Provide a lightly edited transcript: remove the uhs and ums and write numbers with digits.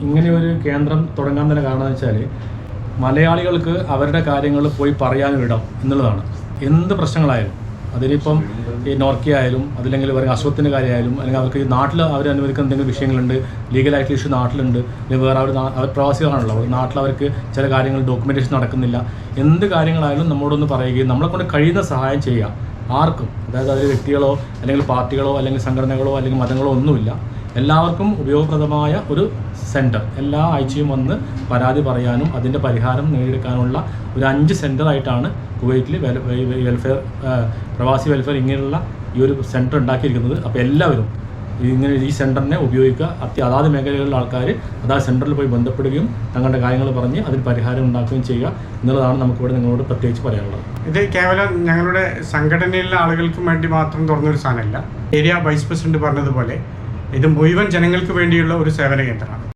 ഇങ്ങനെ ഒരു കേന്ദ്രം തുടങ്ങാൻ തന്നെ കാരണം എന്ന് വെച്ചാൽ മലയാളികൾക്ക് അവരുടെ കാര്യങ്ങൾ പോയി പറയാനും ഇടം എന്നുള്ളതാണ്. എന്ത് പ്രശ്നങ്ങളായാലും അതിലിപ്പം ഈ നോർക്കി ആയാലും അതില്ലെങ്കിൽ അവർക്ക് അസുഖത്തിൻ്റെ കാര്യമായാലും അല്ലെങ്കിൽ അവർക്ക് ഈ നാട്ടിൽ അവർ അനുവദിക്കുന്ന എന്തെങ്കിലും വിഷയങ്ങളുണ്ട്, ലീഗലായിട്ടുള്ള ഇഷ്യൂ നാട്ടിലുണ്ട്, അല്ലെങ്കിൽ വേറെ അവർ പ്രവാസികളാണല്ലോ, നാട്ടിൽ അവർക്ക് ചില കാര്യങ്ങൾ ഡോക്യുമെൻറ്റേഷൻ നടക്കുന്നില്ല, എന്ത് കാര്യങ്ങളായാലും നമ്മളോടൊന്ന് പറയുകയും നമ്മളെ കൊണ്ട് കഴിയുന്ന സഹായം ചെയ്യുക. ആർക്കും, അതായത് അതിൽ വ്യക്തികളോ അല്ലെങ്കിൽ പാർട്ടികളോ അല്ലെങ്കിൽ സംഘടനകളോ അല്ലെങ്കിൽ മതങ്ങളോ ഒന്നുമില്ല, എല്ലാവർക്കും ഉപയോഗപ്രദമായ ഒരു സെൻറ്റർ എല്ലാ ആഴ്ചയും വന്ന് പരാതി പറയാനും അതിൻ്റെ പരിഹാരം നേടിയെടുക്കാനുള്ള ഒരു 5 സെൻറ്ററായിട്ടാണ് കുവൈറ്റിൽ വെൽഫെയർ പ്രവാസി വെൽഫെയർ ഇങ്ങനെയുള്ള ഈ ഒരു സെൻറ്റർ ഉണ്ടാക്കിയിരിക്കുന്നത്. അപ്പോൾ എല്ലാവരും ഇങ്ങനെ ഈ സെൻറ്ററിനെ ഉപയോഗിക്കുക. അതാത് മേഖലകളിലെ ആൾക്കാർ അതാത് സെൻറ്ററിൽ പോയി ബന്ധപ്പെടുകയും തങ്ങളുടെ കാര്യങ്ങൾ പറഞ്ഞ് അതിന് പരിഹാരം ഉണ്ടാക്കുകയും ചെയ്യുക എന്നുള്ളതാണ് നമുക്കിവിടെ നിങ്ങളോട് പ്രത്യേകിച്ച് പറയാനുള്ളത്. ഇത് കേവലം ഞങ്ങളുടെ സംഘടനയിലെ ആളുകൾക്ക് വേണ്ടി മാത്രം തുറന്നൊരു സാധനമല്ല. ഏരിയ വൈസ് പ്രസിഡന്റ് പറഞ്ഞതുപോലെ ഇത് മുഴുവൻ ജനങ്ങൾക്ക് വേണ്ടിയുള്ള ഒരു സേവന കേന്ദ്രമാണ്.